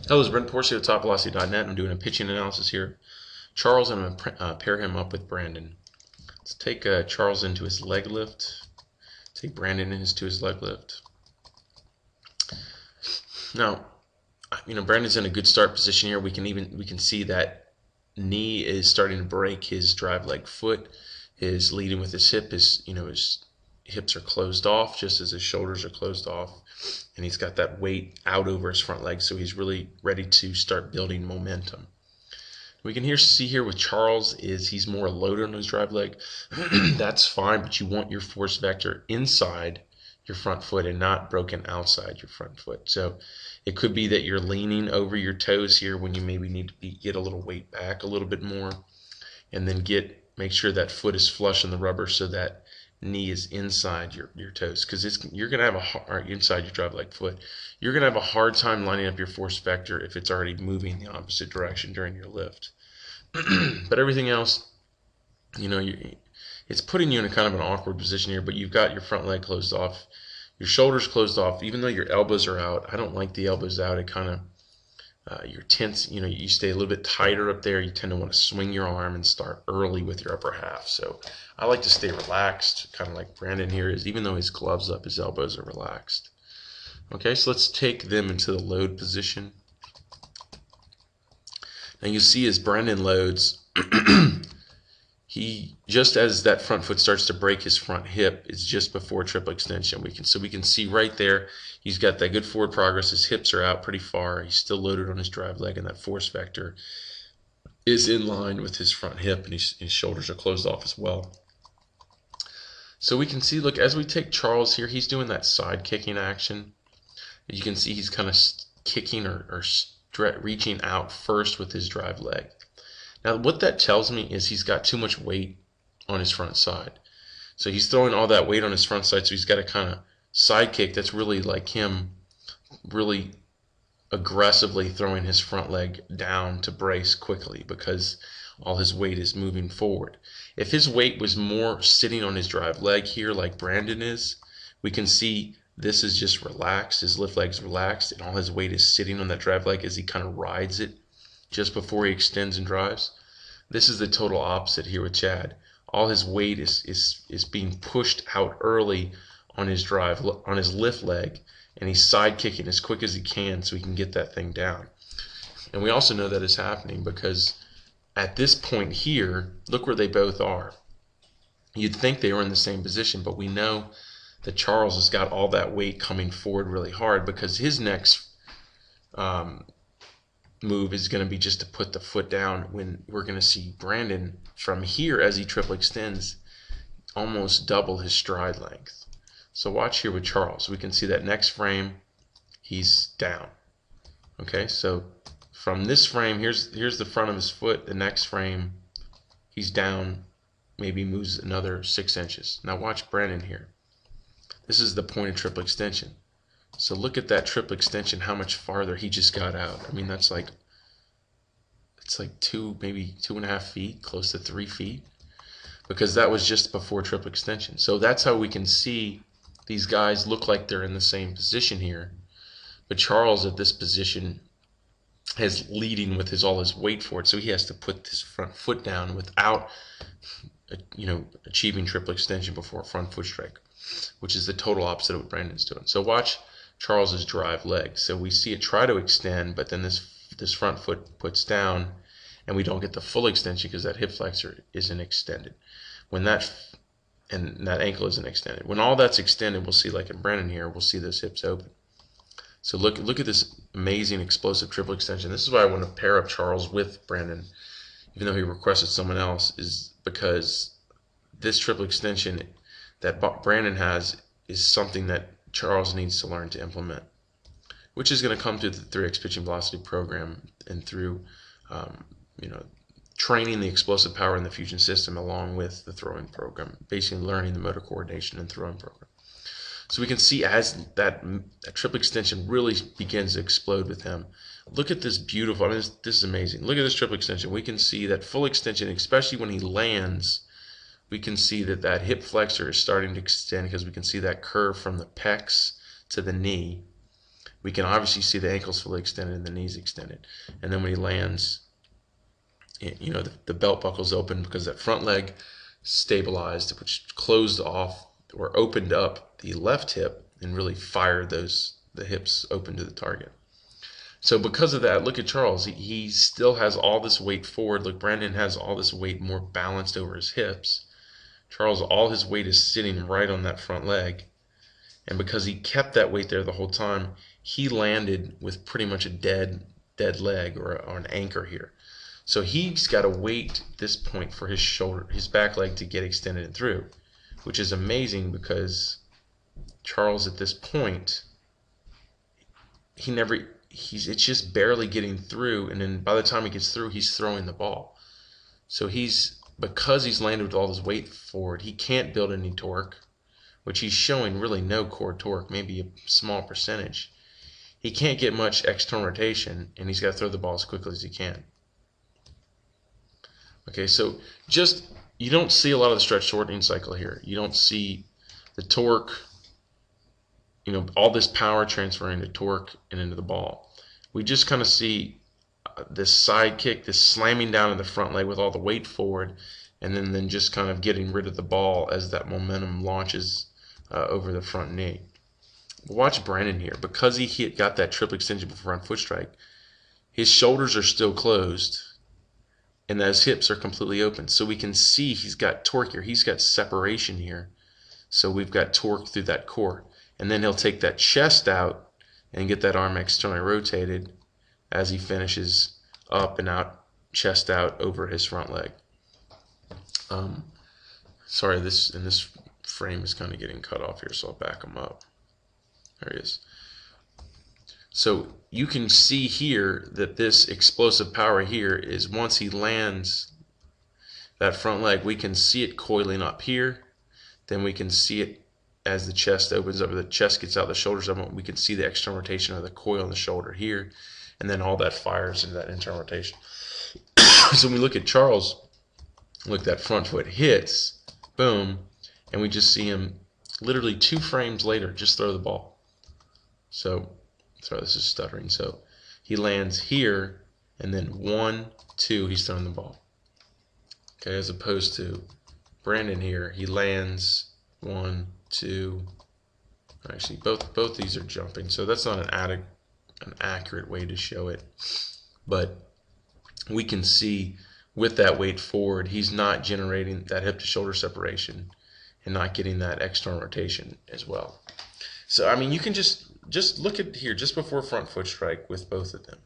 Hello, it's Brent Porcio of TopVelocity.net. I'm doing a pitching analysis here. Charles, and I'm going to pair him up with Brandon. Let's take Charles into his leg lift. Take Brandon into his leg lift. Now, Brandon's in a good start position here. We can see that knee is starting to break his drive leg foot. His leading with his hip his hips are closed off just as his shoulders are closed off, and he's got that weight out over his front leg, so he's really ready to start building momentum. We can see here with Charles is he's more loaded on his drive leg. That's fine, but you want your force vector inside your front foot and not broken outside your front foot. So it could be that you're leaning over your toes here when you maybe need to get a little weight back a little bit more, and then make sure that foot is flush in the rubber so that knee is inside your toes, because you're going to have inside your drive leg foot. You're going to have a hard time lining up your force vector if it's already moving the opposite direction during your lift. But everything else, it's putting you in a kind of an awkward position here, but you've got your front leg closed off, your shoulders closed off, even though your elbows are out. I don't like the elbows out. It kind of you're tense, you stay a little bit tighter up there. You tend to want to swing your arm and start early with your upper half. So I like to stay relaxed, kind of like Brandon here is. Even though his gloves up, his elbows are relaxed. Okay, so let's take them into the load position. Now you see as Brandon loads, he, just as that front foot starts to break his front hip, it's just before triple extension. We can see right there, he's got that good forward progress. His hips are out pretty far. He's still loaded on his drive leg, and that force vector is in line with his front hip, and his shoulders are closed off as well. So we can see, look, as we take Charles here, he's doing that side kicking action. You can see he's kind of kicking or reaching out first with his drive leg. Now what that tells me is he's got too much weight on his front side. So he's throwing all that weight on his front side, so he's got a kind of side kick that's really like him really aggressively throwing his front leg down to brace quickly because all his weight is moving forward. If his weight was more sitting on his drive leg here like Brandon is, we can see this is just relaxed. His lift leg's relaxed, and all his weight is sitting on that drive leg as he kind of rides it just before he extends and drives. This is the total opposite here with Chad. All his weight is being pushed out early on his lift leg, and he's side kicking as quick as he can so he can get that thing down. And we also know that is happening because at this point here, look where they both are. You'd think they were in the same position, but we know that Charles has got all that weight coming forward really hard because his next move is going to be just to put the foot down, when we're going to see Brandon from here as he triple extends almost double his stride length. So watch here with Charles. We can see that next frame he's down. Okay, so from this frame, here's the front of his foot. The next frame he's down, maybe moves another 6 inches. Now watch Brandon here. This is the point of triple extension. So look at that triple extension, how much farther he just got out. I mean, it's like maybe 2.5 feet, close to 3 feet, because that was just before triple extension. So that's how we can see these guys look like they're in the same position here. But Charles at this position is leading with all his weight forward, so he has to put his front foot down without achieving triple extension before front foot strike, which is the total opposite of what Brandon's doing. So watch Charles's drive leg. So we see it try to extend, but then this front foot puts down, and we don't get the full extension because that hip flexor isn't extended. And that ankle isn't extended. When all that's extended, we'll see, like in Brandon here, we'll see those hips open. So look at this amazing explosive triple extension. This is why I want to pair up Charles with Brandon, even though he requested someone else, is because this triple extension that Brandon has is something that Charles needs to learn to implement, which is going to come through the 3X Pitching Velocity program and through training the explosive power in the fusion system along with the throwing program, basically learning the motor coordination and throwing program. So we can see as that triple extension really begins to explode with him. Look at this beautiful, this is amazing. Look at this triple extension. We can see that full extension, especially when he lands. We can see that hip flexor is starting to extend because we can see that curve from the pecs to the knee. we can obviously see the ankles fully extended and the knees extended. And then when he lands, you know, the belt buckle's open because that front leg stabilized, which closed off or opened up the left hip and really fired the hips open to the target. So because of that, look at Charles. He still has all this weight forward. Look, Brandon has all this weight more balanced over his hips. Charles, all his weight is sitting right on that front leg. And because he kept that weight there the whole time, he landed with pretty much a dead leg or an anchor here. So he's got to wait at this point for his back leg to get extended and through, which is amazing because Charles at this point, it's just barely getting through, and then by the time he gets through, he's throwing the ball. So because he's landed with all his weight forward, he can't build any torque, which he's showing really no core torque, maybe a small percentage. He can't get much external rotation, and he's got to throw the ball as quickly as he can. Okay, so you don't see a lot of the stretch shortening cycle here. You don't see the torque, you know, all this power transferring to torque and into the ball. We just kind of see this side kick, this slamming down in the front leg with all the weight forward, and then just kind of getting rid of the ball as that momentum launches over the front knee. But watch Brandon here. Because he got that triple extension before front foot strike, his shoulders are still closed, and those hips are completely open. So we can see he's got torque here. He's got separation here. So we've got torque through that core. And then he'll take that chest out and get that arm externally rotated as he finishes up and out, chest out over his front leg. Sorry, this frame is kind of getting cut off here, so I'll back him up. There he is. So you can see here that this explosive power here is once he lands that front leg, we can see it coiling up here. Then we can see it as the chest opens up, or the chest gets out, the shoulders up, we can see the external rotation of the coil in the shoulder here, and then all that fires into that internal rotation. So when we look at Charles, look, that front foot hits, boom, and we just see him literally 2 frames later just throw the ball. So, sorry, this is stuttering. So he lands here, and then 1, 2, he's throwing the ball. Okay, as opposed to Brandon here, he lands 1, 2. Actually, both these are jumping, so that's not an accurate way to show it. But we can see with that weight forward, he's not generating that hip to shoulder separation and not getting that external rotation as well. So I mean, you can just look at here just before front foot strike with both of them.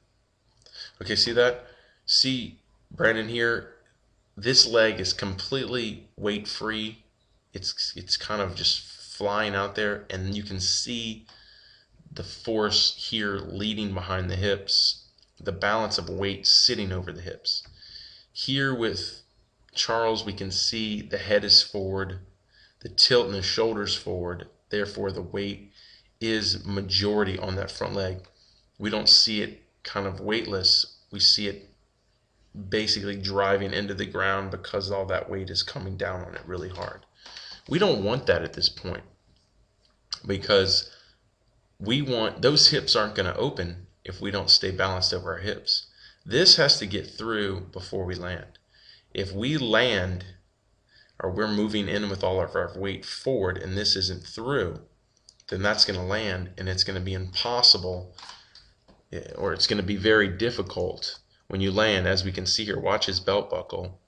Okay, see that? See Brandon here, this leg is completely weight free. It's kind of just flying out there, and you can see the force here leading behind the hips, the balance of weight sitting over the hips. Here with Charles, we can see the head is forward, the tilt in the shoulders forward, therefore the weight is majority on that front leg. We don't see it kind of weightless, we see it basically driving into the ground because all that weight is coming down on it really hard. We don't want that at this point because we want, those hips aren't going to open if we don't stay balanced over our hips. This has to get through before we land. If we land, or we're moving in with all of our weight forward and this isn't through, then that's going to land, and it's going to be impossible, or it's going to be very difficult when you land, as we can see here. Watch his belt buckle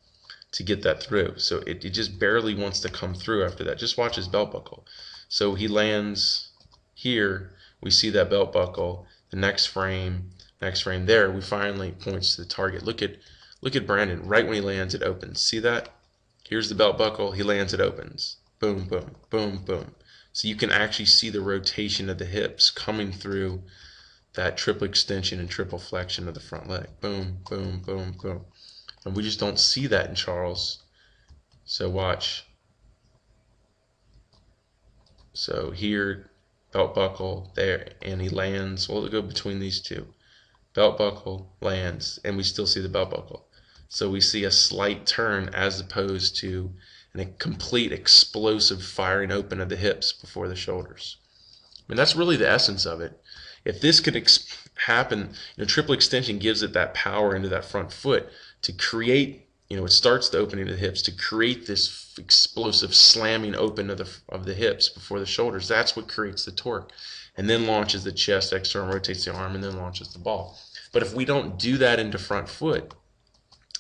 to get that through. So it just barely wants to come through after that. Just watch his belt buckle. So he lands here, we see that belt buckle. The next frame there, we finally points to the target. Look at Brandon. Right when he lands, it opens. See that? Here's the belt buckle. He lands, it opens. Boom, boom, boom, boom. So you can actually see the rotation of the hips coming through that triple extension and triple flexion of the front leg. Boom, boom, boom, boom. And we just don't see that in Charles. So watch. So here, belt buckle there, and he lands. Well, it'll go between these two. Belt buckle, lands, and we still see the belt buckle. So we see a slight turn as opposed to a complete explosive firing open of the hips before the shoulders. I mean, that's really the essence of it. If this could happen, triple extension gives it that power into that front foot to create, it starts the opening of the hips to create this explosive slamming open of the hips before the shoulders. That's what creates the torque, and then launches the chest, external rotates the arm, and then launches the ball. But if we don't do that into front foot,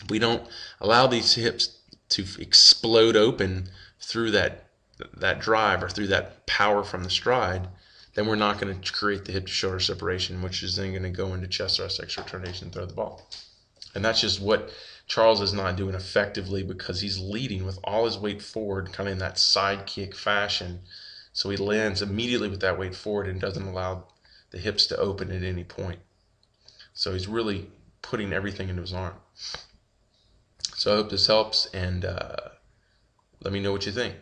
we don't allow these hips to explode open through that drive or through that power from the stride, then we're not going to create the hip to shoulder separation, which is then going to go into chest thrust, extra rotation, and throw the ball. And that's just what Charles is not doing effectively, because he's leading with all his weight forward, kind of in that side kick fashion. So he lands immediately with that weight forward and doesn't allow the hips to open at any point. So he's really putting everything into his arm. So I hope this helps, and let me know what you think.